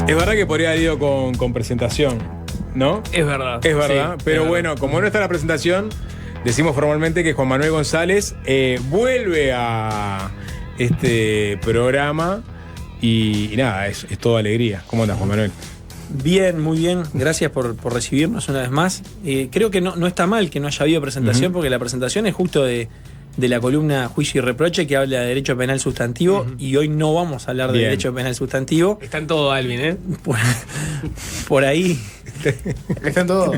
Es verdad que podría haber ido con presentación, ¿no? Es verdad. Es verdad, Sí, pero es bueno, verdad. como no está la presentación, decimos formalmente que Juan Manuel González vuelve a este programa y nada, es toda alegría. ¿Cómo andas, Juan Manuel? Bien, muy bien. Gracias por recibirnos una vez más. Creo que no está mal que no haya habido presentación, porque la presentación es justo de la columna Juicio y Reproche, que habla de derecho penal sustantivo, y hoy no vamos a hablar de Bien. derecho penal sustantivo. Está en todo, Alvin, ¿eh? Por ahí, Está en todo.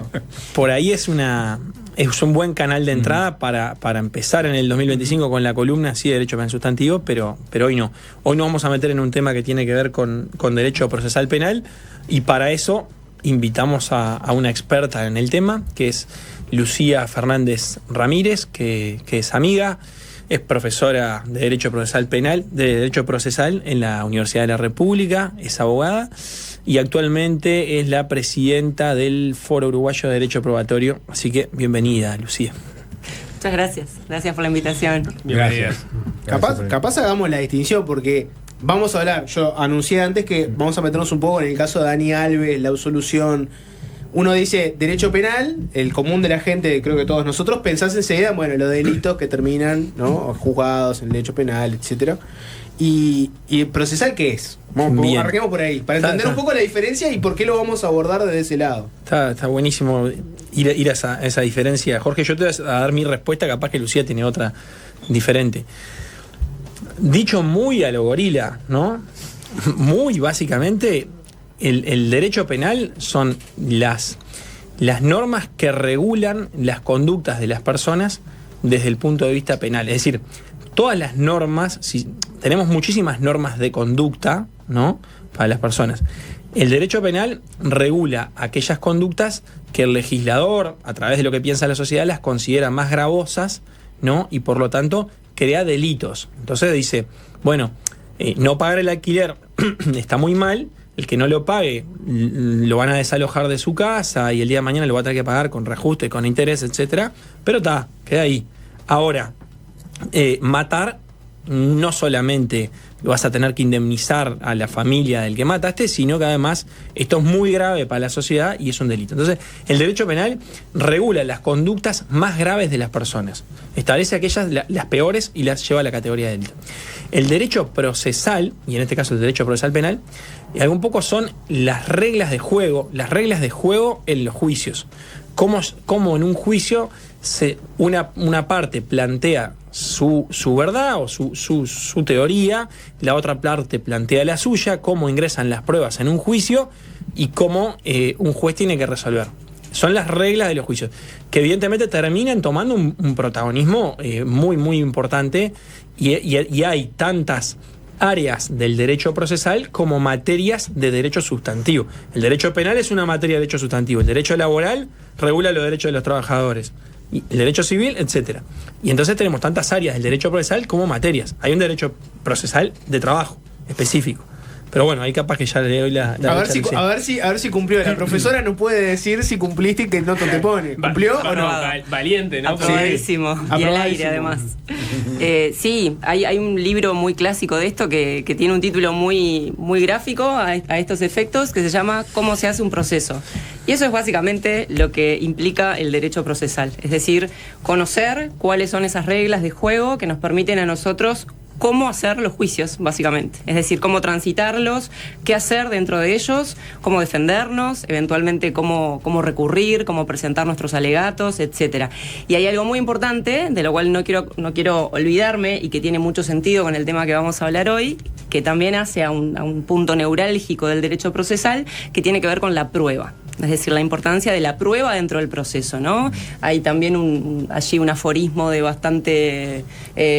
por ahí es un buen canal de entrada para empezar en el 2025 con la columna, sí, de derecho penal sustantivo, pero hoy no. Hoy nos vamos a meter en un tema que tiene que ver con derecho procesal penal, y para eso invitamos a una experta en el tema, que es Lucía Fernández Ramírez, que es amiga, es profesora de Derecho Procesal Penal, de Derecho Procesal en la Universidad de la República, es abogada y actualmente es la presidenta del Foro Uruguayo de Derecho Probatorio. Así que bienvenida, Lucía. Muchas gracias. Gracias por la invitación. Bienvenida. Capaz hagamos la distinción porque vamos a hablar. Yo anuncié antes que vamos a meternos un poco en el caso de Dani Alves, la absolución. Uno dice derecho penal, el común de la gente, creo que todos nosotros, pensás enseguida, bueno, los delitos que terminan, ¿no? Juzgados en derecho penal, etcétera. ¿Y procesal qué es? Bien. Arranquemos por ahí, para entender un poco la diferencia y por qué lo vamos a abordar desde ese lado. Está buenísimo ir a esa diferencia. Jorge, yo te voy a dar mi respuesta, capaz que Lucía tiene otra diferente. Dicho muy a lo gorila, ¿no? Muy básicamente, el derecho penal son las normas que regulan las conductas de las personas desde el punto de vista penal. Es decir, todas las normas, tenemos muchísimas normas de conducta, ¿no?, para las personas. El derecho penal regula aquellas conductas que el legislador, a través de lo que piensa la sociedad, las considera más gravosas, ¿no?, y por lo tanto crea delitos. Entonces dice, bueno, no pagar el alquiler está muy mal. El que no lo pague lo van a desalojar de su casa y el día de mañana lo va a tener que pagar con reajuste, con interés, etcétera. Pero queda ahí. Ahora, matar, no solamente vas a tener que indemnizar a la familia del que mataste, sino que además esto es muy grave para la sociedad y es un delito. Entonces, el derecho penal regula las conductas más graves de las personas. Establece aquellas, las peores, y las lleva a la categoría de delito. El derecho procesal, y en este caso el derecho procesal penal, un poco son las reglas de juego en los juicios. Cómo en un juicio una parte plantea su verdad o su teoría, la otra parte plantea la suya, cómo ingresan las pruebas en un juicio y cómo un juez tiene que resolver. Son las reglas de los juicios, que evidentemente terminan tomando un protagonismo muy, muy importante, y hay tantas áreas del derecho procesal como materias de derecho sustantivo. El derecho penal es una materia de derecho sustantivo, el derecho laboral regula los derechos de los trabajadores, y el derecho civil, etcétera. Y entonces tenemos tantas áreas del derecho procesal como materias. Hay un derecho procesal de trabajo específico. Pero bueno, ahí capaz que ya le doy la a ver si cumplió. La profesora no puede decir si cumpliste y qué nota te pone. ¿Cumplió o no? Valiente, ¿no? Aprobadísimo. Y al aire, además. Sí, hay un libro muy clásico de esto que tiene un título muy, muy gráfico a estos efectos, que se llama ¿Cómo se hace un proceso? Y eso es básicamente lo que implica el derecho procesal. Es decir, conocer cuáles son esas reglas de juego que nos permiten a nosotros cómo hacer los juicios, básicamente. Es decir, cómo transitarlos, qué hacer dentro de ellos, cómo defendernos, eventualmente cómo recurrir, cómo presentar nuestros alegatos, etcétera. Y hay algo muy importante, de lo cual no quiero olvidarme y que tiene mucho sentido con el tema que vamos a hablar hoy, que también hace a un punto neurálgico del derecho procesal, que tiene que ver con la prueba. Es decir, la importancia de la prueba dentro del proceso, ¿no? Hay también allí un aforismo de bastante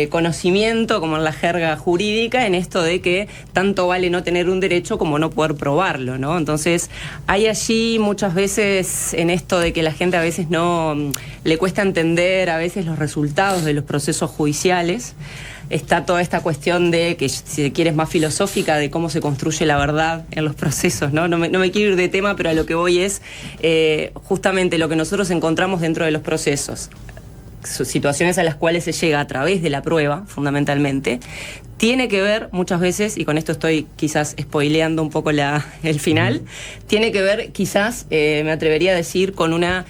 conocimiento, como en la jerga jurídica, en esto de que tanto vale no tener un derecho como no poder probarlo, ¿no? Entonces, hay allí muchas veces en esto de que la gente a veces no le cuesta entender a veces los resultados de los procesos judiciales. Está toda esta cuestión de que, si quieres, más filosófica, de cómo se construye la verdad en los procesos, ¿no? No me quiero ir de tema, pero a lo que voy es justamente lo que nosotros encontramos dentro de los procesos. situaciones a las cuales se llega a través de la prueba, fundamentalmente, tiene que ver muchas veces, y con esto estoy quizás spoileando un poco el final, tiene que ver quizás, me atrevería a decir, con una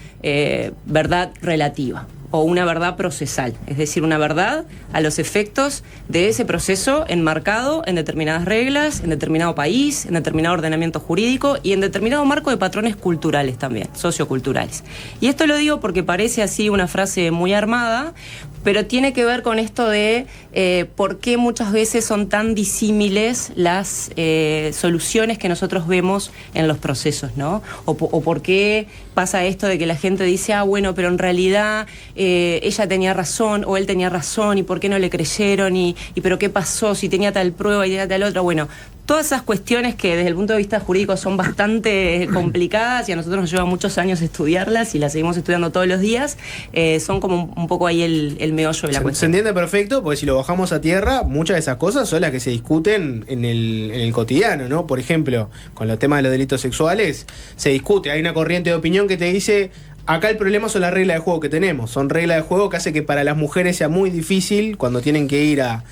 verdad relativa o una verdad procesal, es decir, una verdad a los efectos de ese proceso enmarcado en determinadas reglas, en determinado país, en determinado ordenamiento jurídico y en determinado marco de patrones culturales también, socioculturales. Y esto lo digo porque parece así una frase muy armada, pero tiene que ver con esto de por qué muchas veces son tan disímiles las soluciones que nosotros vemos en los procesos, ¿no? O por qué pasa esto de que la gente dice, bueno, pero en realidad ella tenía razón o él tenía razón, y por qué no le creyeron, y pero qué pasó si tenía tal prueba y tenía tal otra. Bueno, todas esas cuestiones que desde el punto de vista jurídico son bastante complicadas y a nosotros nos lleva muchos años estudiarlas y las seguimos estudiando todos los días, son como un poco ahí el meollo de la cuestión. Se entiende perfecto, porque si lo bajamos a tierra, muchas de esas cosas son las que se discuten en el cotidiano, ¿no? Por ejemplo, con los temas de los delitos sexuales, se discute, hay una corriente de opinión que te dice, acá el problema son las reglas de juego que tenemos, son reglas de juego que hace que para las mujeres sea muy difícil, cuando tienen que ir a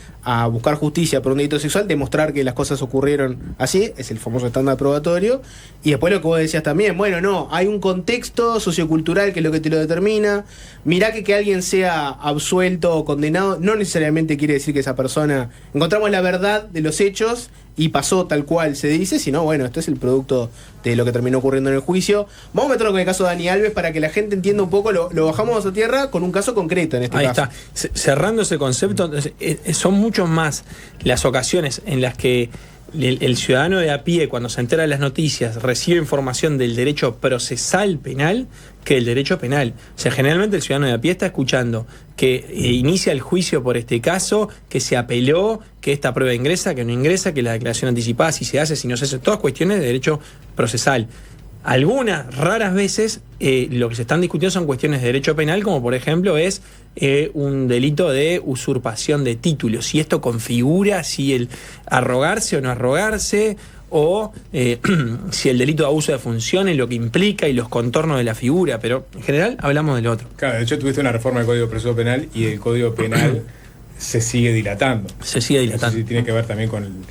buscar justicia por un delito sexual, demostrar que las cosas ocurrieron así, es el famoso estándar probatorio. Y después lo que vos decías también, bueno, no, hay un contexto sociocultural que es lo que te lo determina. Mirá que alguien sea absuelto o condenado no necesariamente quiere decir que esa persona, encontramos la verdad de los hechos y pasó tal cual se dice, sino bueno, esto es el producto de lo que terminó ocurriendo en el juicio. Vamos a meterlo con el caso de Dani Alves para que la gente entienda un poco, lo bajamos a tierra con un caso concreto en este caso. Ahí está, cerrando ese concepto, son mucho más las ocasiones en las que el ciudadano de a pie, cuando se entera de las noticias, recibe información del derecho procesal penal que el derecho penal. O sea, generalmente el ciudadano de a pie está escuchando que inicia el juicio por este caso, que se apeló, que esta prueba ingresa, que no ingresa, que la declaración anticipada, si se hace, si no se hace, todas cuestiones de derecho procesal. Algunas, raras veces, lo que se están discutiendo son cuestiones de derecho penal, como por ejemplo es un delito de usurpación de títulos. Si esto configura, si el arrogarse o no arrogarse, o si el delito de abuso de funciones, lo que implica y los contornos de la figura, pero en general hablamos del otro. Claro, de hecho tuviste una reforma del Código de Proceso Penal y el Código Penal se sigue dilatando. Se sigue dilatando. No sé si tiene que ver también con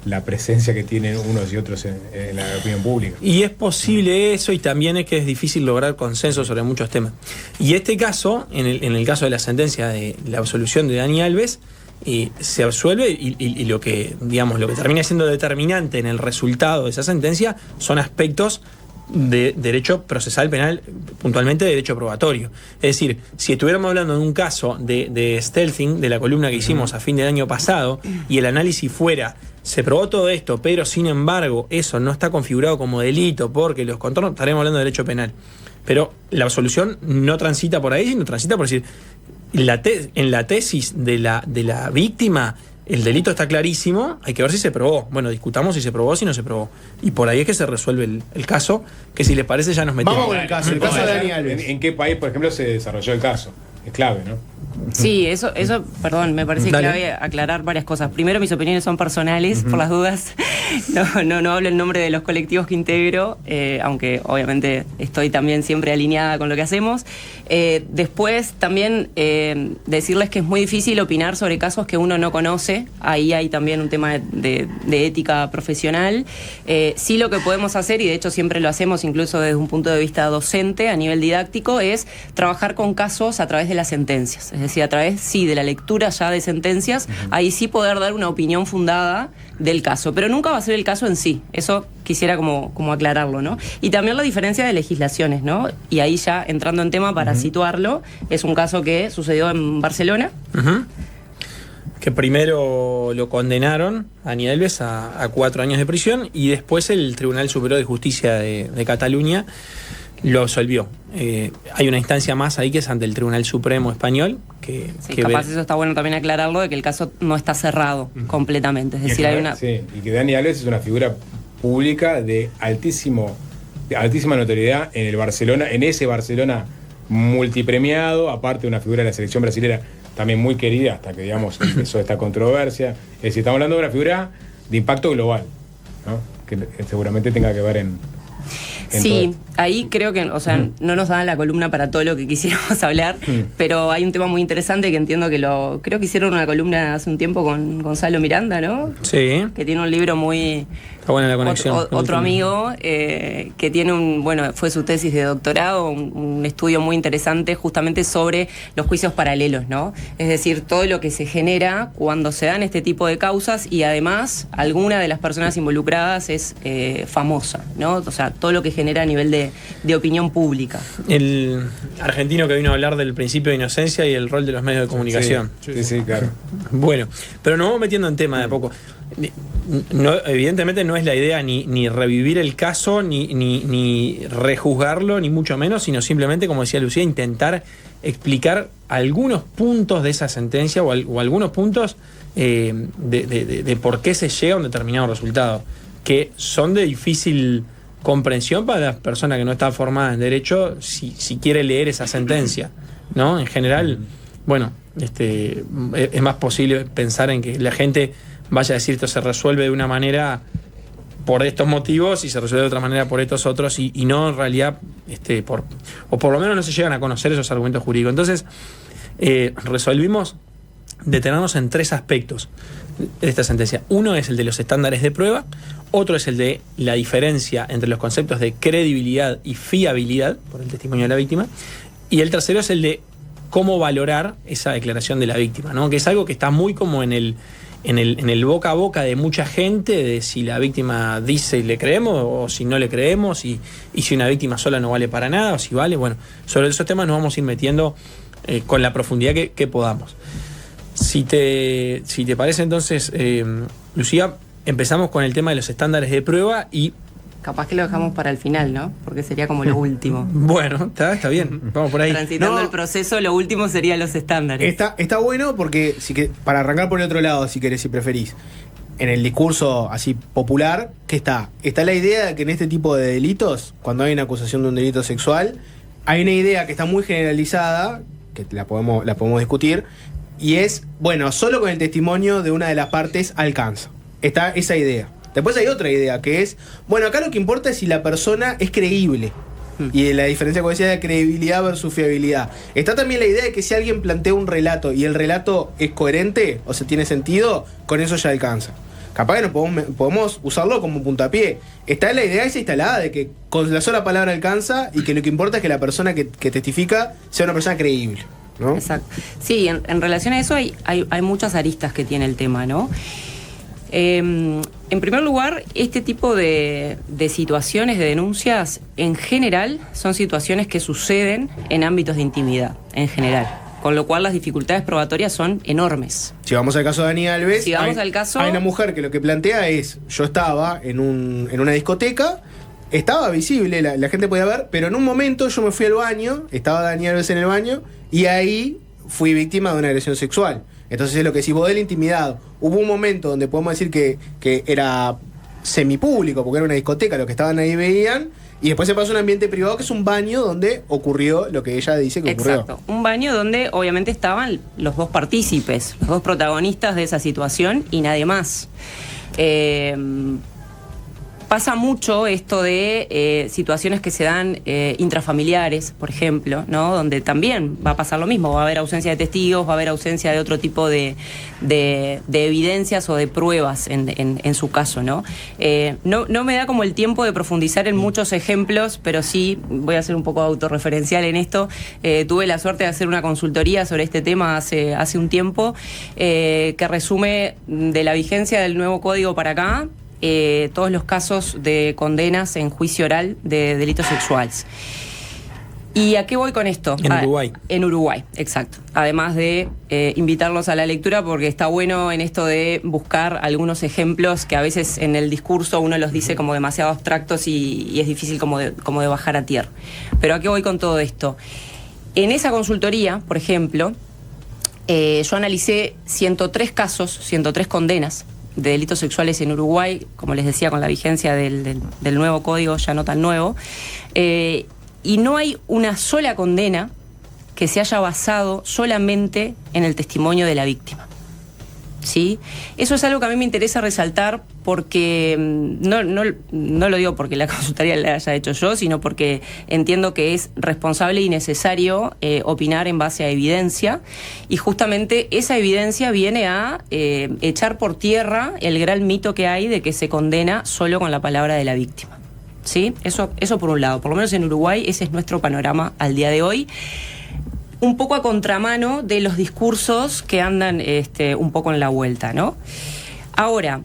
la presencia que tienen unos y otros en la opinión pública. Y es posible eso, y también es que es difícil lograr consenso sobre muchos temas. Y este caso, en el caso de la sentencia de la absolución de Dani Alves, se absuelve y lo que, digamos, lo que termina siendo determinante en el resultado de esa sentencia son aspectos de derecho procesal penal, puntualmente de derecho probatorio. Es decir, si estuviéramos hablando de un caso de stealthing, de la columna que hicimos a fin del año pasado, y el análisis fuera, se probó todo esto, pero sin embargo eso no está configurado como delito porque los contornos, estaremos hablando de derecho penal. Pero la absolución no transita por ahí, sino transita por decir, en la tesis de la víctima, el delito está clarísimo, hay que ver si se probó. Bueno, discutamos si se probó o si no se probó. Y por ahí es que se resuelve el caso, que si les parece ya nos metemos. Vamos con el caso de Dani Alves. ¿En qué país, por ejemplo, se desarrolló el caso? Es clave, ¿no? Sí, eso, perdón, me parece Dale. clave aclarar varias cosas. Primero, mis opiniones son personales, por las dudas. No hablo en nombre de los colectivos que integro, aunque obviamente estoy también siempre alineada con lo que hacemos. Después, también decirles que es muy difícil opinar sobre casos que uno no conoce. Ahí hay también un tema de ética profesional. Sí, lo que podemos hacer, y de hecho siempre lo hacemos incluso desde un punto de vista docente, a nivel didáctico, es trabajar con casos a través de las sentencias. Es decir, a través, sí, de la lectura ya de sentencias, ahí sí poder dar una opinión fundada del caso. Pero nunca va a ser el caso en sí. Eso quisiera como aclararlo, ¿no? Y también la diferencia de legislaciones, ¿no? Y ahí ya entrando en tema para situarlo, es un caso que sucedió en Barcelona. Que primero lo condenaron a Dani Alves a 4 años de prisión y después el Tribunal Superior de Justicia de Cataluña lo absolvió. Hay una instancia más ahí que es ante el Tribunal Supremo Español. Sí, capaz eso está bueno también aclararlo, de que el caso no está cerrado completamente. Es decir, hay una... Sí, y que Dani Alves es una figura pública de altísima notoriedad en el Barcelona, en ese Barcelona multipremiado, aparte de una figura de la selección brasilera también muy querida, hasta que, digamos, empezó esta controversia. Es decir, estamos hablando de una figura de impacto global, ¿no? Que seguramente tenga que ver en Sí, ahí creo que, o sea, no nos dan la columna para todo lo que quisiéramos hablar, pero hay un tema muy interesante que entiendo que creo que hicieron una columna hace un tiempo con Gonzalo Miranda, ¿no? Sí. Que tiene un libro muy... Está buena la conexión. Otro amigo que tiene fue su tesis de doctorado, un estudio muy interesante justamente sobre los juicios paralelos, ¿no? Es decir, todo lo que se genera cuando se dan este tipo de causas y además alguna de las personas involucradas es famosa, ¿no? O sea, todo lo que genera a nivel de opinión pública. El argentino que vino a hablar del principio de inocencia y el rol de los medios de comunicación. Sí, claro. Bueno, pero nos vamos metiendo en tema de a poco. No, evidentemente no es la idea ni revivir el caso, ni rejuzgarlo, ni mucho menos, sino simplemente, como decía Lucía, intentar explicar algunos puntos de esa sentencia o algunos puntos de por qué se llega a un determinado resultado, que son de difícil comprensión para la persona que no está formada en derecho si quiere leer esa sentencia, ¿no? En general, bueno, es más posible pensar en que la gente vaya a decir esto se resuelve de una manera por estos motivos y se resuelve de otra manera por estos otros y no en realidad o por lo menos no se llegan a conocer esos argumentos jurídicos. Entonces resolvimos detenernos en 3 aspectos de esta sentencia. Uno es el de los estándares de prueba, otro es el de la diferencia entre los conceptos de credibilidad y fiabilidad por el testimonio de la víctima, y el tercero es el de cómo valorar esa declaración de la víctima, ¿no? Que es algo que está muy como en el boca a boca de mucha gente, de si la víctima dice y le creemos o si no le creemos, y si una víctima sola no vale para nada o si vale. Bueno, sobre esos temas nos vamos a ir metiendo con la profundidad que podamos. Si te parece entonces, Lucía, empezamos con el tema de los estándares de prueba y... Capaz que lo dejamos para el final, ¿no? Porque sería como lo último. Bueno, está bien, vamos por ahí. Transitando el proceso, lo último serían los estándares. Está bueno porque, para arrancar por el otro lado, si querés, si preferís, en el discurso así popular, ¿qué está? Está la idea de que en este tipo de delitos, cuando hay una acusación de un delito sexual, hay una idea que está muy generalizada, que la podemos discutir, y es, bueno, solo con el testimonio de una de las partes alcanza. Está esa idea. Después hay otra idea que es, bueno, acá lo que importa es si la persona es creíble. Y la diferencia, como decía, de credibilidad versus fiabilidad. Está también la idea de que si alguien plantea un relato y el relato es coherente, o sea, tiene sentido, con eso ya alcanza. Capaz que no podemos usarlo como puntapié. Está la idea esa instalada de que con la sola palabra alcanza y que lo que importa es que la persona que testifica sea una persona creíble, ¿no? Exacto. Sí, en relación a eso hay muchas aristas que tiene el tema, ¿no? En primer lugar, este tipo de situaciones, de denuncias, en general, son situaciones que suceden en ámbitos de intimidad, en general. Con lo cual las dificultades probatorias son enormes. Si vamos al caso de Dani Alves, hay una mujer que lo que plantea es, yo estaba en una discoteca, estaba visible, la gente podía ver, pero en un momento yo me fui al baño, estaba Dani Alves en el baño, y ahí fui víctima de una agresión sexual. Entonces es lo que decís vos de la intimidad. Hubo un momento donde podemos decir que era semipúblico, porque era una discoteca, los que estaban ahí veían, y después se pasó a un ambiente privado que es un baño donde ocurrió lo que ella dice que ocurrió. Exacto, un baño donde obviamente estaban los dos partícipes, los dos protagonistas de esa situación y nadie más. Pasa mucho esto de situaciones que se dan intrafamiliares, por ejemplo, ¿no? Donde también va a pasar lo mismo, va a haber ausencia de testigos, va a haber ausencia de otro tipo de evidencias o de pruebas en su caso, ¿no? No me da como el tiempo de profundizar en muchos ejemplos, pero sí voy a ser un poco autorreferencial en esto. Tuve la suerte de hacer una consultoría sobre este tema hace un tiempo, que resume de la vigencia del nuevo código para acá, todos los casos de condenas en juicio oral de delitos sexuales. ¿Y a qué voy con esto? En Uruguay. En Uruguay, exacto. Además de invitarlos a la lectura, porque está bueno en esto de buscar algunos ejemplos que a veces en el discurso uno los dice como demasiado abstractos y es difícil como de bajar a tierra. Pero ¿a qué voy con todo esto? En esa consultoría, por ejemplo, yo analicé 103 casos, 103 condenas de delitos sexuales en Uruguay, como les decía, con la vigencia del nuevo código, ya no tan nuevo, y no hay una sola condena que se haya basado solamente en el testimonio de la víctima. ¿sí? Eso es algo que a mí me interesa resaltar porque no lo digo porque la consultoría la haya hecho yo, sino porque entiendo que es responsable y necesario opinar en base a evidencia, y justamente esa evidencia viene a echar por tierra el gran mito que hay de que se condena solo con la palabra de la víctima, ¿sí? Eso por un lado, por lo menos en Uruguay ese es nuestro panorama al día de hoy. Un poco a contramano de los discursos que andan un poco en la vuelta, ¿no? Ahora,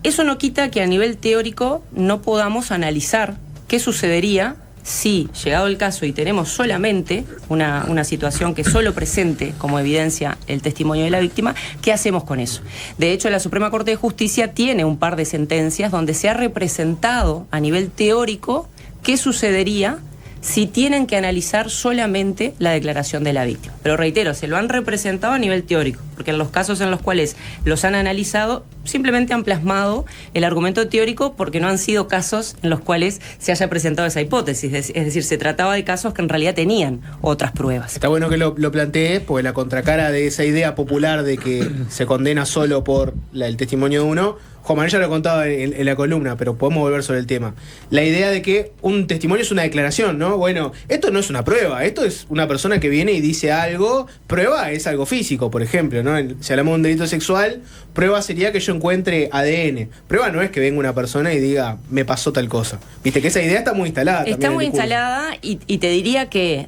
eso no quita que a nivel teórico no podamos analizar qué sucedería si, llegado el caso y tenemos solamente una situación que solo presente como evidencia el testimonio de la víctima, ¿qué hacemos con eso? De hecho, la Suprema Corte de Justicia tiene un par de sentencias donde se ha representado a nivel teórico qué sucedería si tienen que analizar solamente la declaración de la víctima. Pero reitero, se lo han representado a nivel teórico, porque en los casos en los cuales los han analizado, simplemente han plasmado el argumento teórico porque no han sido casos en los cuales se haya presentado esa hipótesis. Es decir, se trataba de casos que en realidad tenían otras pruebas. Está bueno que lo plantees, porque la contracara de esa idea popular de que se condena solo por el testimonio de uno, Juan Manuel ya lo contaba en la columna, pero podemos volver sobre el tema. La idea de que un testimonio es una declaración, ¿no? Bueno, esto no es una prueba, esto es una persona que viene y dice algo. Prueba es algo físico, por ejemplo, ¿no? Si hablamos de un delito sexual, prueba sería que yo encuentre ADN. Prueba no es que venga una persona y diga, me pasó tal cosa. Viste que esa idea está muy instalada. Está muy instalada y te diría que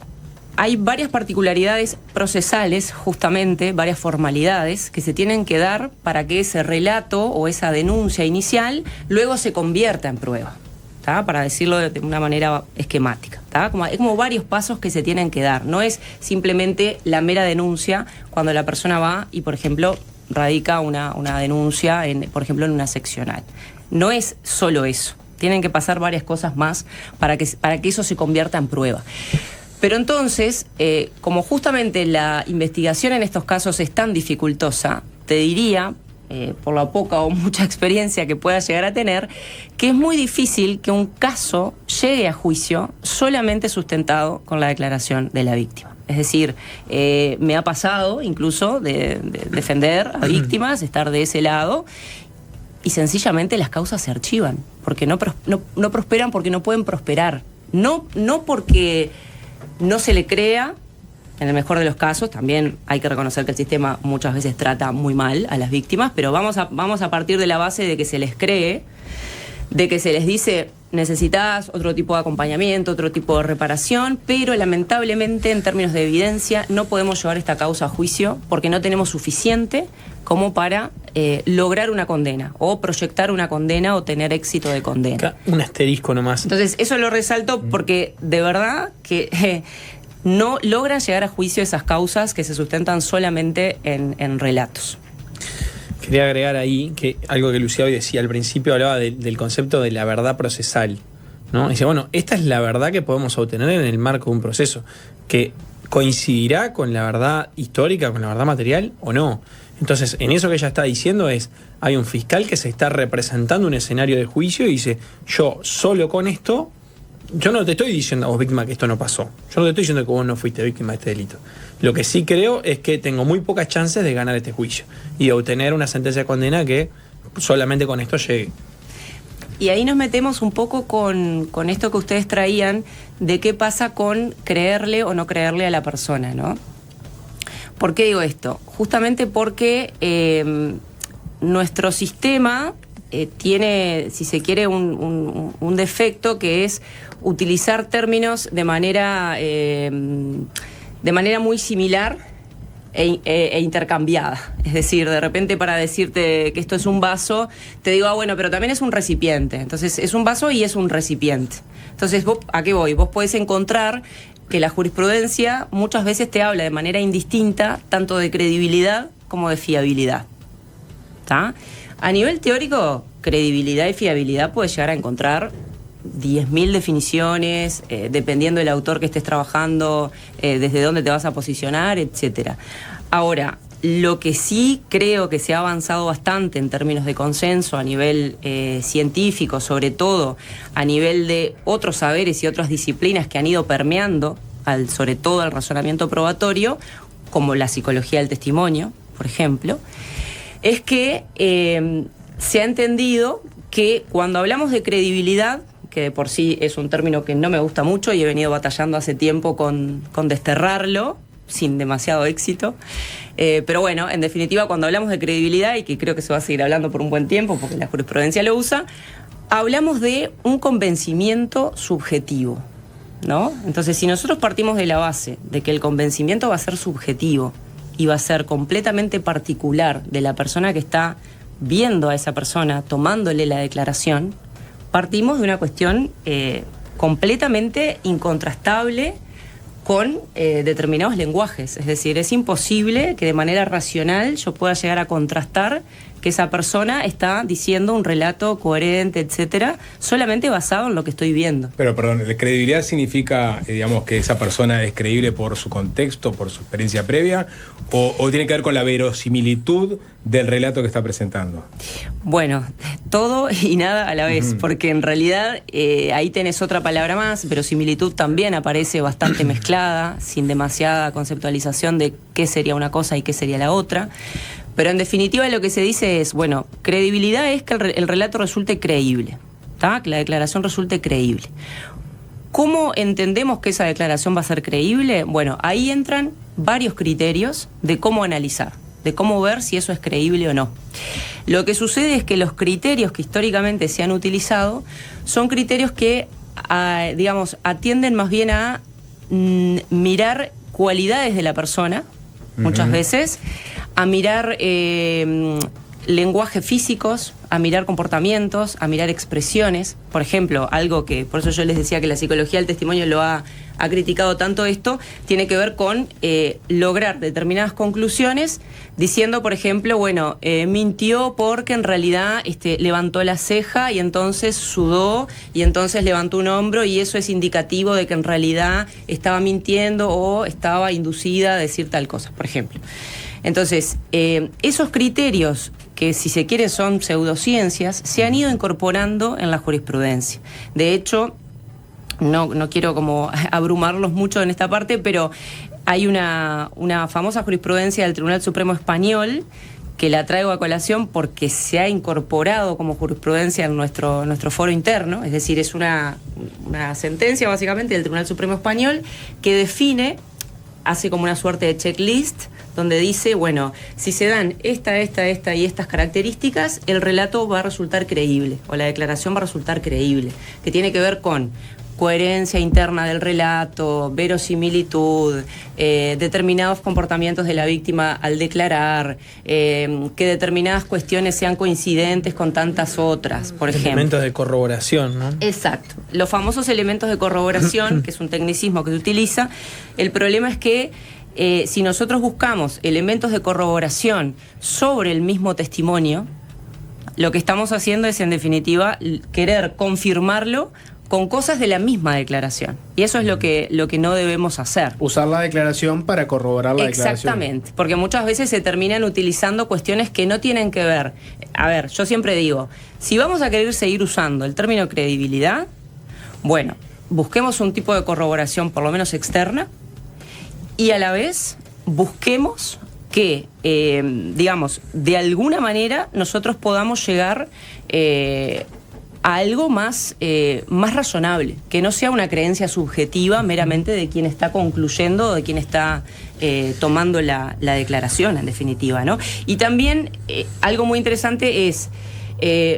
hay varias particularidades procesales, justamente, varias formalidades que se tienen que dar para que ese relato o esa denuncia inicial luego se convierta en prueba, ¿tá? Para decirlo de una manera esquemática, ¿tá? Hay como varios pasos que se tienen que dar. No es simplemente la mera denuncia cuando la persona va y, por ejemplo, radica una denuncia, por ejemplo, en una seccional. No es solo eso. Tienen que pasar varias cosas más para que eso se convierta en prueba. Pero entonces, como justamente la investigación en estos casos es tan dificultosa, te diría, por la poca o mucha experiencia que pueda llegar a tener, que es muy difícil que un caso llegue a juicio solamente sustentado con la declaración de la víctima. Es decir, me ha pasado incluso de defender a víctimas, estar de ese lado, y sencillamente las causas se archivan, porque no prosperan, porque no pueden prosperar. No porque no se le crea, en el mejor de los casos. También hay que reconocer que el sistema muchas veces trata muy mal a las víctimas, pero vamos a partir de la base de que se les cree, de que se les dice, necesitas otro tipo de acompañamiento, otro tipo de reparación, pero lamentablemente en términos de evidencia no podemos llevar esta causa a juicio porque no tenemos suficiente como para lograr una condena o proyectar una condena o tener éxito de condena. Un asterisco nomás. Entonces eso lo resalto porque de verdad que no logran llegar a juicio esas causas que se sustentan solamente en relatos. Quería agregar ahí que algo que Lucía hoy decía al principio, hablaba del concepto de la verdad procesal, ¿no? Dice, bueno, esta es la verdad que podemos obtener en el marco de un proceso, que coincidirá con la verdad histórica, con la verdad material o no. Entonces, en eso que ella está diciendo hay un fiscal que se está representando un escenario de juicio y dice, yo solo con esto, yo no te estoy diciendo a vos, víctima, que esto no pasó. Yo no te estoy diciendo que vos no fuiste víctima de este delito. Lo que sí creo es que tengo muy pocas chances de ganar este juicio y de obtener una sentencia de condena que solamente con esto llegue. Y ahí nos metemos un poco con esto que ustedes traían de qué pasa con creerle o no creerle a la persona, ¿no? ¿Por qué digo esto? Justamente porque nuestro sistema tiene, si se quiere, un defecto que es utilizar términos de manera muy similar e intercambiada. Es decir, de repente para decirte que esto es un vaso, te digo, bueno, pero también es un recipiente. Entonces es un vaso y es un recipiente. Entonces, ¿a qué voy? Vos podés encontrar que la jurisprudencia muchas veces te habla de manera indistinta tanto de credibilidad como de fiabilidad. ¿Tá? A nivel teórico, credibilidad y fiabilidad puedes llegar a encontrar 10.000 definiciones, dependiendo del autor que estés trabajando, desde dónde te vas a posicionar, etcétera. Ahora, lo que sí creo que se ha avanzado bastante en términos de consenso a nivel científico, sobre todo a nivel de otros saberes y otras disciplinas que han ido permeando, sobre todo al razonamiento probatorio, como la psicología del testimonio, por ejemplo, es que se ha entendido que cuando hablamos de credibilidad, que de por sí es un término que no me gusta mucho y he venido batallando hace tiempo con desterrarlo, sin demasiado éxito, pero bueno, en definitiva, cuando hablamos de credibilidad, y que creo que se va a seguir hablando por un buen tiempo porque la jurisprudencia lo usa, hablamos de un convencimiento subjetivo, ¿no? Entonces, si nosotros partimos de la base de que el convencimiento va a ser subjetivo y va a ser completamente particular de la persona que está viendo a esa persona, tomándole la declaración, partimos de una cuestión completamente incontrastable con determinados lenguajes. Es decir, es imposible que de manera racional yo pueda llegar a contrastar que esa persona está diciendo un relato coherente, etcétera, solamente basado en lo que estoy viendo. Pero, perdón, ¿la credibilidad significa, digamos, que esa persona es creíble por su contexto, por su experiencia previa, o tiene que ver con la verosimilitud del relato que está presentando? Bueno, todo y nada a la vez, porque en realidad ahí tenés otra palabra más. Verosimilitud también aparece bastante mezclada, sin demasiada conceptualización de qué sería una cosa y qué sería la otra. Pero en definitiva lo que se dice es, bueno, credibilidad es que el relato resulte creíble, ¿tá? Que la declaración resulte creíble. ¿Cómo entendemos que esa declaración va a ser creíble? Bueno, ahí entran varios criterios de cómo analizar, de cómo ver si eso es creíble o no. Lo que sucede es que los criterios que históricamente se han utilizado son criterios que, digamos, atienden más bien a mirar cualidades de la persona, muchas veces, a mirar lenguajes físicos, a mirar comportamientos, a mirar expresiones. Por ejemplo, algo que, por eso yo les decía que la psicología del testimonio lo ha criticado tanto esto, tiene que ver con lograr determinadas conclusiones diciendo, por ejemplo, bueno, mintió porque en realidad levantó la ceja y entonces sudó y entonces levantó un hombro y eso es indicativo de que en realidad estaba mintiendo o estaba inducida a decir tal cosa, por ejemplo. Entonces, esos criterios que si se quiere son pseudociencias, se han ido incorporando en la jurisprudencia. De hecho, no quiero como abrumarlos mucho en esta parte, pero hay una famosa jurisprudencia del Tribunal Supremo Español que la traigo a colación porque se ha incorporado como jurisprudencia en nuestro foro interno, es decir, es una sentencia básicamente del Tribunal Supremo Español que define, hace como una suerte de checklist, donde dice, bueno, si se dan esta y estas características, el relato va a resultar creíble, o la declaración va a resultar creíble, que tiene que ver con coherencia interna del relato, verosimilitud, determinados comportamientos de la víctima al declarar, que determinadas cuestiones sean coincidentes con tantas otras, por ejemplo. Elementos de corroboración, ¿no? Exacto. Los famosos elementos de corroboración, que es un tecnicismo que se utiliza, el problema es que si nosotros buscamos elementos de corroboración sobre el mismo testimonio, lo que estamos haciendo es, en definitiva, querer confirmarlo con cosas de la misma declaración. Y eso es lo que no debemos hacer. Usar la declaración para corroborar la declaración. Exactamente, porque muchas veces se terminan utilizando cuestiones que no tienen que ver. A ver, yo siempre digo, si vamos a querer seguir usando el término credibilidad, bueno, busquemos un tipo de corroboración por lo menos externa y a la vez busquemos que, digamos, de alguna manera nosotros podamos llegar a algo más razonable, que no sea una creencia subjetiva meramente de quien está concluyendo o de quien está tomando la declaración, en definitiva, ¿no? Y también algo muy interesante es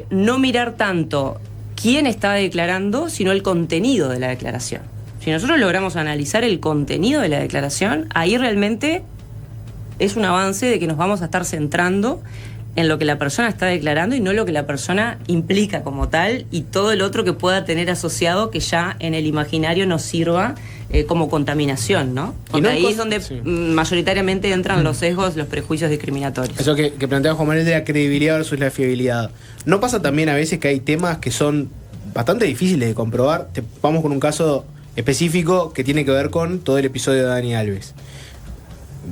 no mirar tanto quién está declarando, sino el contenido de la declaración. Si nosotros logramos analizar el contenido de la declaración, ahí realmente es un avance de que nos vamos a estar centrando en lo que la persona está declarando y no lo que la persona implica como tal y todo el otro que pueda tener asociado que ya en el imaginario nos sirva como contaminación, ¿no? Porque ahí es donde mayoritariamente entran los sesgos, los prejuicios discriminatorios. Eso que plantea Juan Manuel de la credibilidad versus la fiabilidad. ¿No pasa también a veces que hay temas que son bastante difíciles de comprobar? Vamos con un caso específico que tiene que ver con todo el episodio de Dani Alves.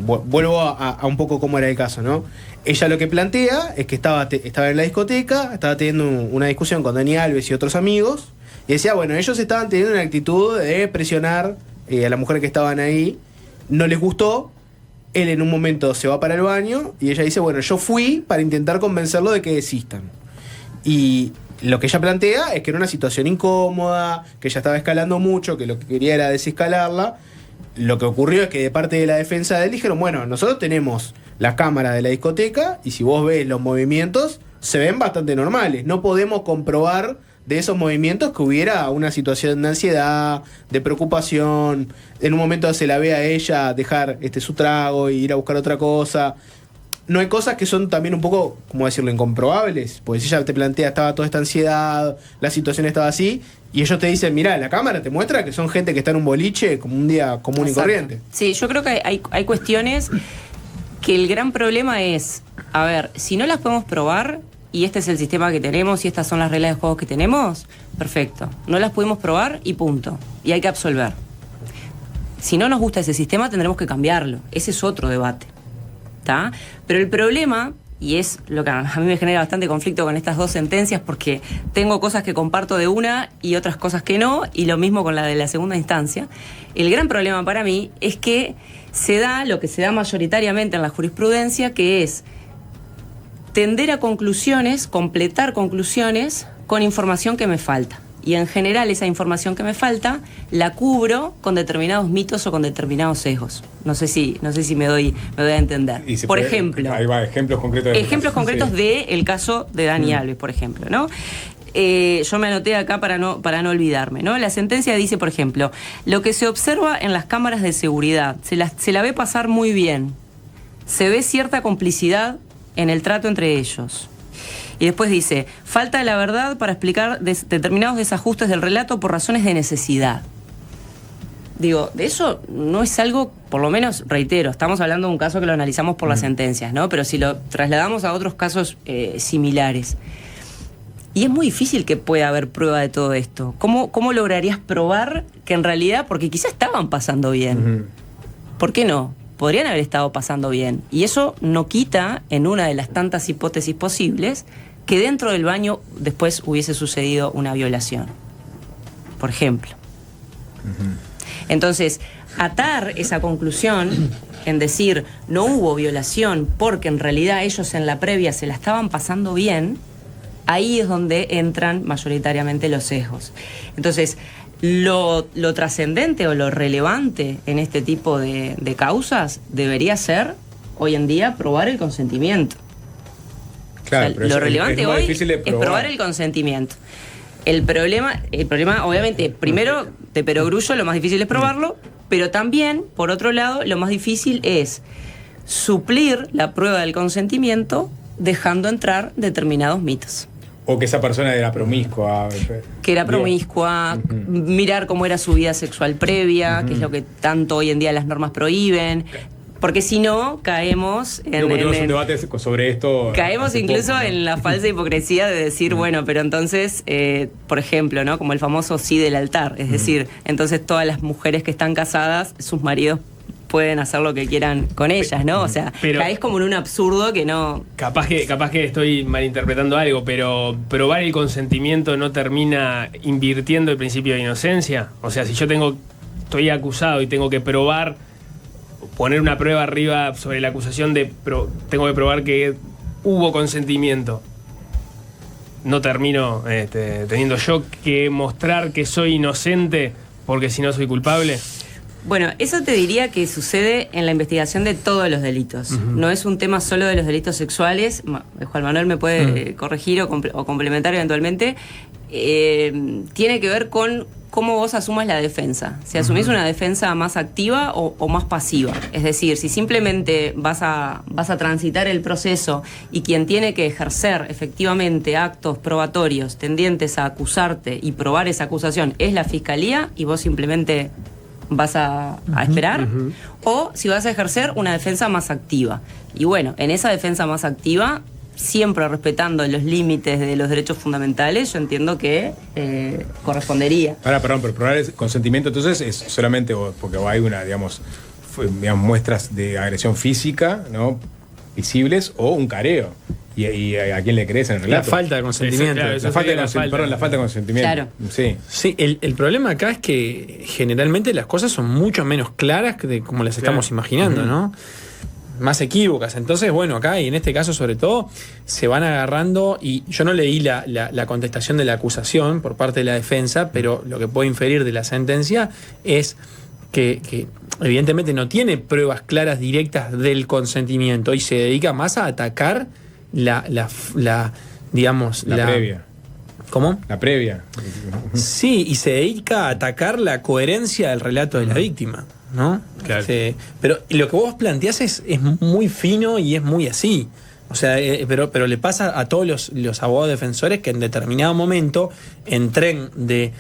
Vuelvo a un poco cómo era el caso, ¿no? Ella lo que plantea es que estaba en la discoteca, estaba teniendo una discusión con Dani Alves y otros amigos, y decía, bueno, ellos estaban teniendo una actitud de presionar a la mujer que estaban ahí, no les gustó, Él en un momento se va para el baño y ella dice, bueno, yo fui para intentar convencerlo de que desistan. Y lo que ella plantea es que era una situación incómoda, que ella estaba escalando mucho, que lo que quería era desescalarla. Lo que ocurrió es que de parte de la defensa de él dijeron, bueno, nosotros tenemos la cámara de la discoteca y si vos ves los movimientos, se ven bastante normales. No podemos comprobar de esos movimientos que hubiera una situación de ansiedad, de preocupación. En un momento se la ve a ella dejar su trago e ir a buscar otra cosa. No hay cosas que son también un poco, ¿cómo decirlo?, incomprobables. Porque si ella te plantea, estaba toda esta ansiedad, la situación estaba así, y ellos te dicen, mirá, la cámara te muestra que son gente que está en un boliche como un día común y corriente. Sí, yo creo que hay cuestiones que el gran problema es, a ver, si no las podemos probar, y este es el sistema que tenemos, y estas son las reglas de juego que tenemos, perfecto. No las pudimos probar y punto. Y hay que absolver. Si no nos gusta ese sistema, tendremos que cambiarlo. Ese es otro debate. ¿Tá? Pero el problema, y es lo que a mí me genera bastante conflicto con estas dos sentencias, porque tengo cosas que comparto de una y otras cosas que no, y lo mismo con la de la segunda instancia. El gran problema para mí es que se da lo que se da mayoritariamente en la jurisprudencia, que es tender a conclusiones, completar conclusiones con información que me falta. Y en general esa información que me falta la cubro con determinados mitos o con determinados sesgos. No sé si me doy a entender. Por ejemplo, ahí va, ejemplos concretos del caso de Dani Alves, por ejemplo, ¿no? Yo me anoté acá para no olvidarme, ¿no? La sentencia dice, por ejemplo, lo que se observa en las cámaras de seguridad, se la ve pasar muy bien. Se ve cierta complicidad en el trato entre ellos. Y después dice, falta la verdad para explicar determinados desajustes del relato por razones de necesidad. Digo, de eso no es algo, por lo menos, reitero, estamos hablando de un caso que lo analizamos por las sentencias, ¿no? Pero si lo trasladamos a otros casos similares. Y es muy difícil que pueda haber prueba de todo esto. ¿Cómo lograrías probar que en realidad, porque quizás estaban pasando bien? ¿Por qué no? Podrían haber estado pasando bien. Y eso no quita, en una de las tantas hipótesis posibles, que dentro del baño después hubiese sucedido una violación. Por ejemplo. Entonces, atar esa conclusión en decir no hubo violación porque en realidad ellos en la previa se la estaban pasando bien, ahí es donde entran mayoritariamente los sesgos. Entonces, lo trascendente o lo relevante en este tipo de causas debería ser, hoy en día, probar el consentimiento. Claro, o sea, lo relevante hoy es probar el consentimiento. El problema, obviamente, primero, de perogrullo, lo más difícil es probarlo, pero también, por otro lado, lo más difícil es suplir la prueba del consentimiento dejando entrar determinados mitos. O que esa persona era promiscua. Que era promiscua, mirar cómo era su vida sexual previa, que es lo que tanto hoy en día las normas prohíben. Porque si no, caemos en... tenemos un debate sobre esto. Caemos incluso en la falsa hipocresía de decir, bueno, pero entonces, por ejemplo, ¿no? Como el famoso sí del altar. Es decir, entonces todas las mujeres que están casadas, sus maridos pueden hacer lo que quieran con ellas, ¿no? O sea, caes como en un absurdo que no... Capaz que estoy malinterpretando algo, pero probar el consentimiento no termina invirtiendo el principio de inocencia. O sea, si yo estoy acusado y tengo que probar, poner una prueba arriba sobre la acusación tengo que probar que hubo consentimiento. No termino teniendo yo que mostrar que soy inocente porque si no soy culpable. Bueno, eso te diría que sucede en la investigación de todos los delitos. No es un tema solo de los delitos sexuales. Juan Manuel me puede corregir o complementar eventualmente. Tiene que ver con cómo vos asumas la defensa. Si asumís una defensa más activa o más pasiva. Es decir, si simplemente vas a transitar el proceso y quien tiene que ejercer efectivamente actos probatorios tendientes a acusarte y probar esa acusación es la fiscalía y vos simplemente vas a esperar, o si vas a ejercer una defensa más activa. Y bueno, en esa defensa más activa, siempre respetando los límites de los derechos fundamentales, yo entiendo que correspondería. Perdón, pero probar el consentimiento entonces es solamente porque hay digamos, muestras de agresión física, ¿no?, visibles, o un careo. y a quién le crees en el relato. La falta de consentimiento. Claro, La falta de consentimiento. Claro. Sí. Sí, el problema acá es que generalmente las cosas son mucho menos claras que de como las estamos imaginando, ¿no? Más equívocas. Entonces, bueno, acá y en este caso sobre todo, se van agarrando, y yo no leí la contestación de la acusación por parte de la defensa, pero lo que puedo inferir de la sentencia es que evidentemente no tiene pruebas claras directas del consentimiento y se dedica más a atacar la previa. ¿Cómo? La previa. Sí, y se dedica a atacar la coherencia del relato de la víctima, ¿no? Claro. Pero lo que vos planteás es muy fino y es muy así. O sea, pero le pasa a todos los abogados defensores que en determinado momento, en tren de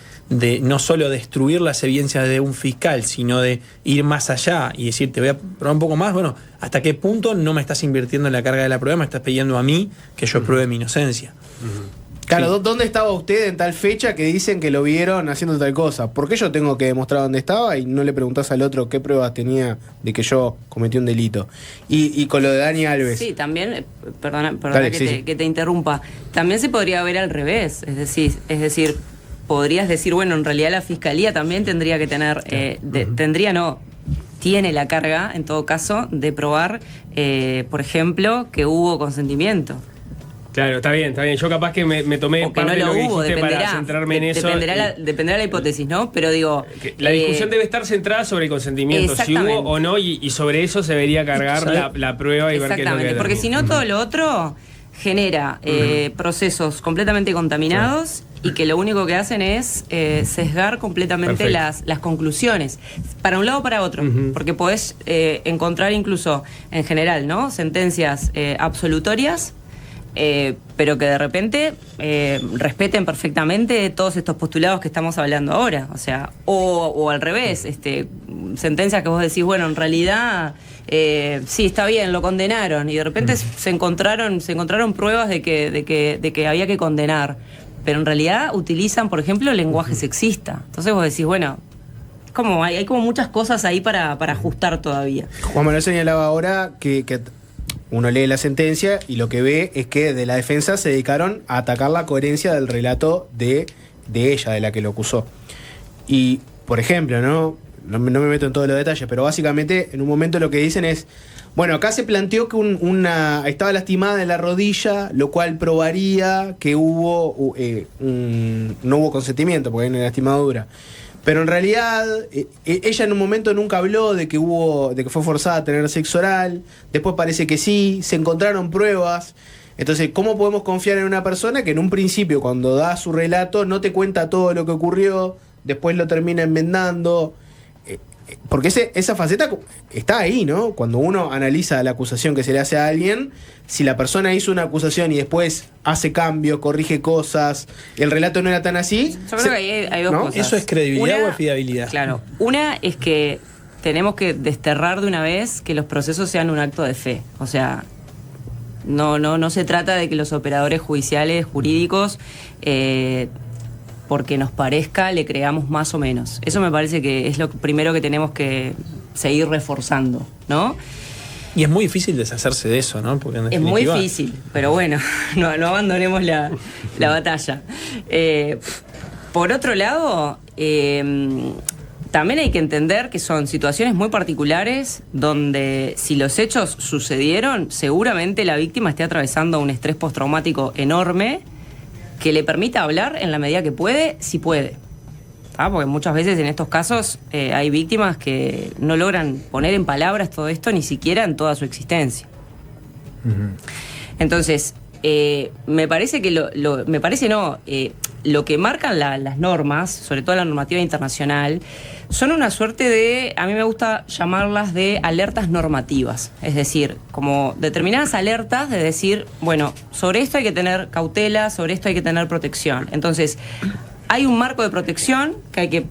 no solo destruir las evidencias de un fiscal, sino de ir más allá y decir, te voy a probar un poco más, bueno, ¿hasta qué punto no me estás invirtiendo en la carga de la prueba? Me estás pidiendo a mí que yo pruebe mi inocencia. Claro, Sí. ¿dónde estaba usted en tal fecha que dicen que lo vieron haciendo tal cosa? ¿Por qué yo tengo que demostrar dónde estaba y no le preguntás al otro qué pruebas tenía de que yo cometí un delito? Y con lo de Dani Alves. Sí, también, perdona Dale, sí. que te interrumpa, también se podría ver al revés, es decir, podrías decir, bueno, en realidad la fiscalía también tendría que tener, tiene la carga, en todo caso, de probar, por ejemplo, que hubo consentimiento. Claro, está bien. Yo capaz que me tomé O que no parte de lo lo que hubo, dijiste dependerá. para centrarme en eso. Dependerá la hipótesis, ¿no? Pero digo... La discusión debe estar centrada sobre el consentimiento, si hubo Exactamente. o no, y sobre eso se debería cargar la prueba y ver qué es lo que Exactamente, porque si no todo lo otro genera procesos completamente contaminados y que lo único que hacen es sesgar completamente las conclusiones, para un lado o para otro, porque podés encontrar incluso, en general, ¿no? Sentencias absolutorias, pero que de repente respeten perfectamente todos estos postulados que estamos hablando ahora, o sea, o al revés, sentencias que vos decís, bueno, en realidad sí, está bien, lo condenaron, y de repente se encontraron pruebas de que había que condenar, pero en realidad utilizan, por ejemplo, lenguaje sexista. Entonces vos decís, bueno, como hay como muchas cosas ahí para ajustar todavía. Juan Manuel señalaba ahora que uno lee la sentencia y lo que ve es que de la defensa se dedicaron a atacar la coherencia del relato de ella, de la que lo acusó. Y, por ejemplo, no me meto en todos los detalles, pero básicamente en un momento lo que dicen es, bueno, acá se planteó que estaba lastimada en la rodilla, lo cual probaría que no hubo consentimiento, porque hay una lastimadura. Pero en realidad, ella en un momento nunca habló de que fue forzada a tener sexo oral. Después parece que sí, se encontraron pruebas. Entonces, ¿cómo podemos confiar en una persona que en un principio, cuando da su relato, no te cuenta todo lo que ocurrió, después lo termina enmendando? Porque esa faceta está ahí, ¿no? Cuando uno analiza la acusación que se le hace a alguien, si la persona hizo una acusación y después hace cambios, corrige cosas, el relato no era tan así. Yo creo que hay dos cosas. ¿Eso es credibilidad Una, o es fiabilidad? Claro. Una es que tenemos que desterrar de una vez que los procesos sean un acto de fe. O sea, no se trata de que los operadores judiciales, jurídicos, porque nos parezca, le creamos más o menos. Eso me parece que es lo primero que tenemos que seguir reforzando, ¿no? Y es muy difícil deshacerse de eso, ¿no? Porque en Es muy definitiva, difícil, pero bueno, no abandonemos la batalla. Por otro lado, también hay que entender que son situaciones muy particulares donde si los hechos sucedieron, seguramente la víctima esté atravesando un estrés postraumático enorme que le permita hablar en la medida que puede, si puede. Porque muchas veces en estos casos hay víctimas que no logran poner en palabras todo esto ni siquiera en toda su existencia. Entonces, me parece que lo que marcan las normas, sobre todo la normativa internacional, son una suerte de, a mí me gusta llamarlas de alertas normativas. Es decir, como determinadas alertas de decir, bueno, sobre esto hay que tener cautela, sobre esto hay que tener protección. Entonces, hay un marco de protección que hay que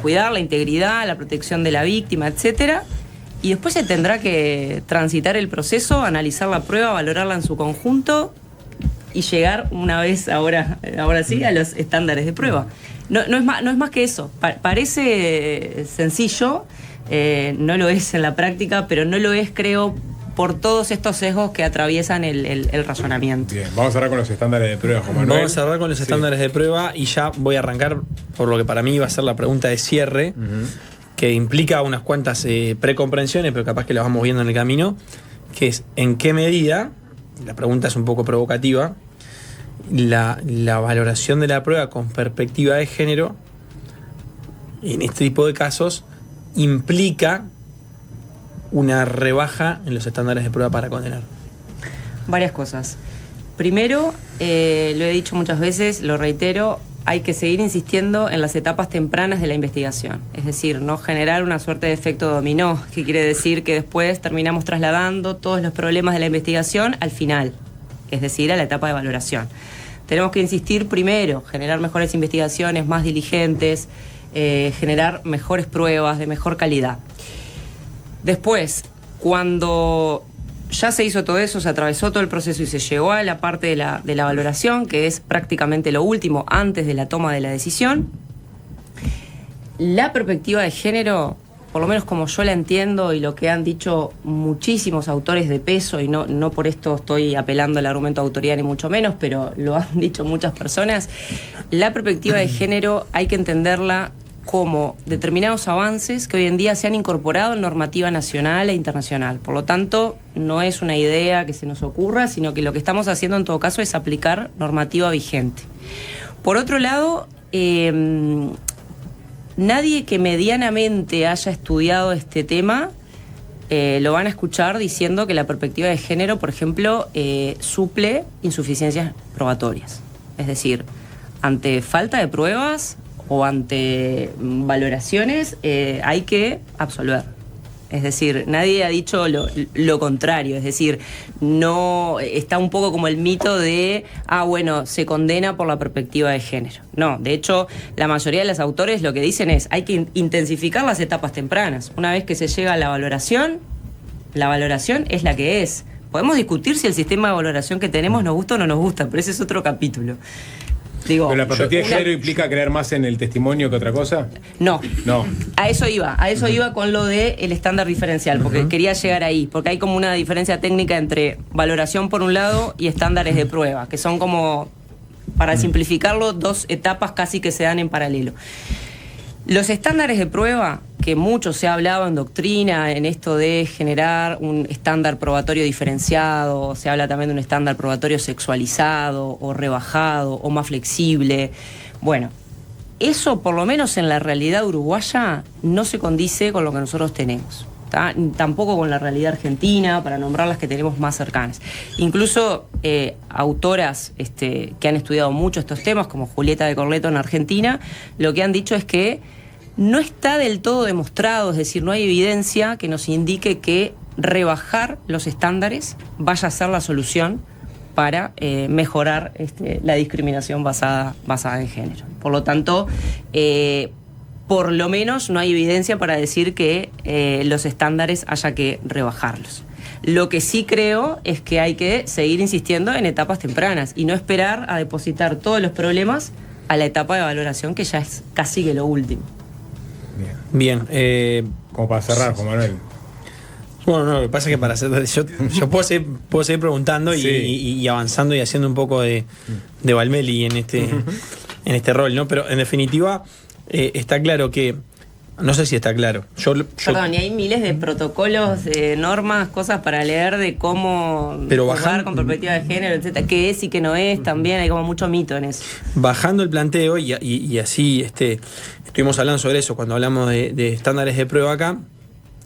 cuidar, la integridad, la protección de la víctima, etcétera. Y después se tendrá que transitar el proceso, analizar la prueba, valorarla en su conjunto y llegar una vez, ahora sí, a los estándares de prueba. No es más que eso. Parece sencillo, no lo es en la práctica, pero no lo es, creo, por todos estos sesgos que atraviesan el razonamiento. Bien, vamos a cerrar con los estándares de prueba, Juan Manuel. Vamos a cerrar con los estándares de prueba y ya voy a arrancar por lo que para mí va a ser la pregunta de cierre, que implica unas cuantas precomprensiones, pero capaz que las vamos viendo en el camino, que es en qué medida, la pregunta es un poco provocativa, la valoración de la prueba con perspectiva de género, en este tipo de casos, implica una rebaja en los estándares de prueba para condenar. Varias cosas. Primero, lo he dicho muchas veces, lo reitero, hay que seguir insistiendo en las etapas tempranas de la investigación. Es decir, no generar una suerte de efecto dominó, que quiere decir que después terminamos trasladando todos los problemas de la investigación al final, es decir, a la etapa de valoración. Tenemos que insistir primero, generar mejores investigaciones, más diligentes, generar mejores pruebas de mejor calidad. Después, cuando ya se hizo todo eso, se atravesó todo el proceso y se llegó a la parte de la valoración, que es prácticamente lo último antes de la toma de la decisión, la perspectiva de género, por lo menos como yo la entiendo y lo que han dicho muchísimos autores de peso, y no por esto estoy apelando al argumento de autoría ni mucho menos, pero lo han dicho muchas personas, la perspectiva de género hay que entenderla como determinados avances que hoy en día se han incorporado en normativa nacional e internacional. Por lo tanto, no es una idea que se nos ocurra, sino que lo que estamos haciendo en todo caso es aplicar normativa vigente. Por otro lado, nadie que medianamente haya estudiado este tema lo van a escuchar diciendo que la perspectiva de género, por ejemplo, suple insuficiencias probatorias. Es decir, ante falta de pruebas o ante valoraciones, hay que absolver. Es decir, nadie ha dicho lo contrario. Es decir, no está un poco como el mito de, bueno, se condena por la perspectiva de género. No, de hecho, la mayoría de los autores lo que dicen es, hay que intensificar las etapas tempranas. Una vez que se llega a la valoración es la que es. Podemos discutir si el sistema de valoración que tenemos nos gusta o no nos gusta, pero ese es otro capítulo. Digo, ¿pero la perspectiva de género implica creer más en el testimonio que otra cosa? No. No. A eso iba con lo del estándar diferencial, porque quería llegar ahí, porque hay como una diferencia técnica entre valoración por un lado y estándares de prueba, que son como, para simplificarlo, dos etapas casi que se dan en paralelo. Los estándares de prueba, que mucho se ha hablado en doctrina, en esto de generar un estándar probatorio diferenciado, se habla también de un estándar probatorio sexualizado o rebajado o más flexible. Bueno, eso por lo menos en la realidad uruguaya no se condice con lo que nosotros tenemos. Tampoco con la realidad argentina, para nombrar las que tenemos más cercanas. Incluso autoras que han estudiado mucho estos temas, como Julieta de Corleto en Argentina, lo que han dicho es que no está del todo demostrado, es decir, no hay evidencia que nos indique que rebajar los estándares vaya a ser la solución para mejorar la discriminación basada en género. Por lo tanto, por lo menos no hay evidencia para decir que los estándares haya que rebajarlos. Lo que sí creo es que hay que seguir insistiendo en etapas tempranas y no esperar a depositar todos los problemas a la etapa de valoración, que ya es casi que lo último. Bien. Como para cerrar, Juan Manuel. Bueno, no, lo que pasa es que para hacer, yo puedo seguir preguntando y avanzando y haciendo un poco de Valmeli en este rol, ¿no? Pero en definitiva, está claro que, no sé si está claro. Perdón, y hay miles de protocolos, normas, cosas para leer de cómo jugar con perspectiva de género, etcétera, qué es y qué no es, también hay como mucho mito en eso. Bajando el planteo y así estuvimos hablando sobre eso cuando hablamos de estándares de prueba acá.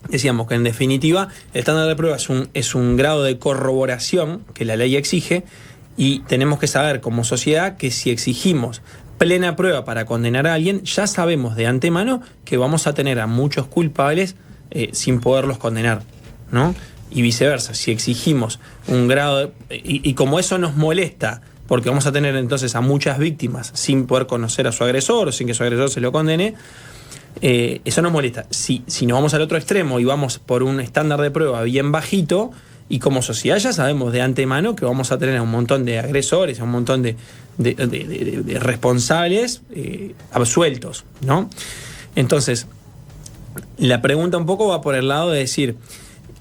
Decíamos que en definitiva el estándar de prueba es un grado de corroboración que la ley exige, y tenemos que saber como sociedad que si exigimos plena prueba para condenar a alguien, ya sabemos de antemano que vamos a tener a muchos culpables sin poderlos condenar, ¿no? Y viceversa, si exigimos un grado y como eso nos molesta, porque vamos a tener entonces a muchas víctimas sin poder conocer a su agresor o sin que su agresor se lo condene, eso nos molesta. Si nos vamos al otro extremo y vamos por un estándar de prueba bien bajito, y como sociedad ya sabemos de antemano que vamos a tener a un montón de agresores, a un montón de responsables absueltos, ¿no? Entonces, la pregunta un poco va por el lado de decir,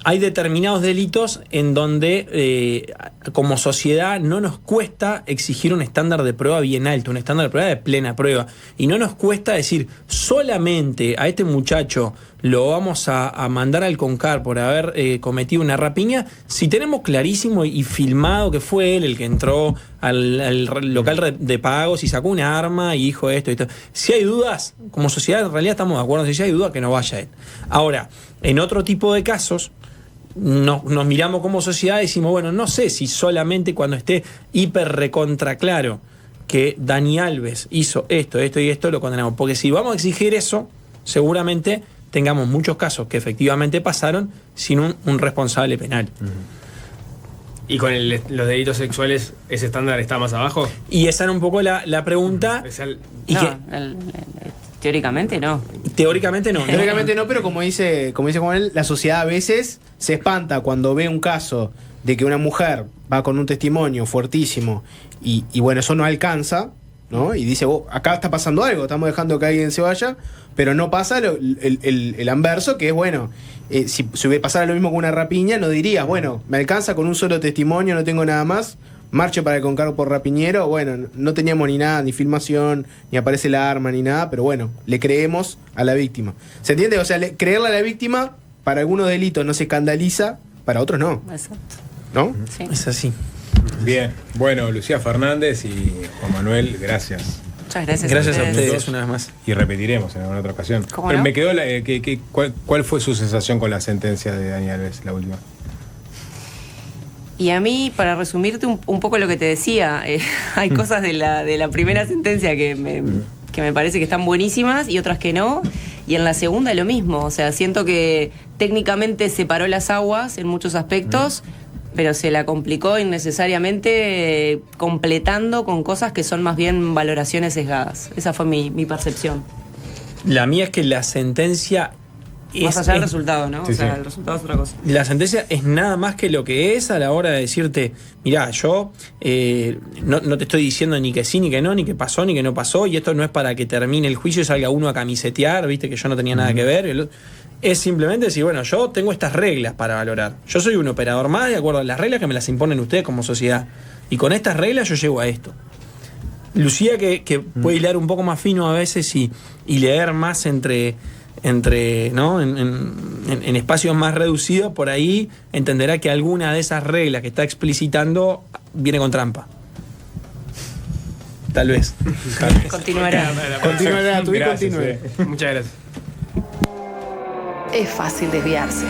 hay determinados delitos en donde como sociedad no nos cuesta exigir un estándar de prueba bien alto, un estándar de prueba de plena prueba. Y no nos cuesta decir, solamente a este muchacho lo vamos a mandar al CONCAR por haber cometido una rapiña, si tenemos clarísimo y filmado que fue él el que entró al local de pagos y sacó una arma y dijo esto y esto. Si hay dudas, como sociedad en realidad estamos de acuerdo, si hay dudas que no vaya él. Ahora, en otro tipo de casos, nos miramos como sociedad y decimos, bueno, no sé si solamente cuando esté hiper recontra claro que Dani Alves hizo esto y esto, lo condenamos. Porque si vamos a exigir eso, seguramente tengamos muchos casos que efectivamente pasaron sin un responsable penal. ¿Y con los delitos sexuales ese estándar está más abajo? Y esa era un poco la pregunta. Teóricamente no. Teóricamente no. Teóricamente no, pero como dice Juan, la sociedad a veces se espanta cuando ve un caso de que una mujer va con un testimonio fuertísimo y bueno, eso no alcanza, ¿no? Y dice, acá está pasando algo, estamos dejando que alguien se vaya, pero no pasa el anverso, que es, bueno, si pasara lo mismo con una rapiña, no dirías, bueno, me alcanza con un solo testimonio, no tengo nada más, marcho para el CONCAR por rapiñero. Bueno, no teníamos ni nada, ni filmación, ni aparece la arma, ni nada, pero bueno, le creemos a la víctima. ¿Se entiende? O sea, creerle a la víctima para algunos delitos no se escandaliza, para otros no. Exacto. ¿No? Sí. Es así. Bien, bueno, Lucía Fernández y Juan Manuel, gracias. Muchas gracias. Gracias a ustedes una vez más. Y repetiremos en alguna otra ocasión. ¿Cómo Pero no? me quedó ¿cuál fue su sensación con la sentencia de Dani Alves, la última? Y a mí, para resumirte un poco lo que te decía, hay cosas de la primera sentencia que me parece que están buenísimas y otras que no. Y en la segunda lo mismo. O sea, siento que técnicamente separó las aguas en muchos aspectos, pero se la complicó innecesariamente completando con cosas que son más bien valoraciones sesgadas. Esa fue mi percepción. La mía es que la sentencia Más allá del resultado, ¿no? Sí, o sea, sí. el resultado es otra cosa. La sentencia es nada más que lo que es a la hora de decirte, mirá, yo no te estoy diciendo ni que sí, ni que no, ni que pasó, ni que no pasó, y esto no es para que termine el juicio y salga uno a camisetear, viste que yo no tenía nada que ver. Es simplemente decir, bueno, yo tengo estas reglas para valorar. Yo soy un operador más de acuerdo a las reglas que me las imponen ustedes como sociedad. Y con estas reglas yo llego a esto. Lucía, que puede hilar un poco más fino a veces y leer más entre ¿no? en espacios más reducidos, por ahí entenderá que alguna de esas reglas que está explicitando viene con trampa. Tal vez. Continuará. Continuará, tú y Gracias, continúe. Muchas gracias. Es fácil desviarse.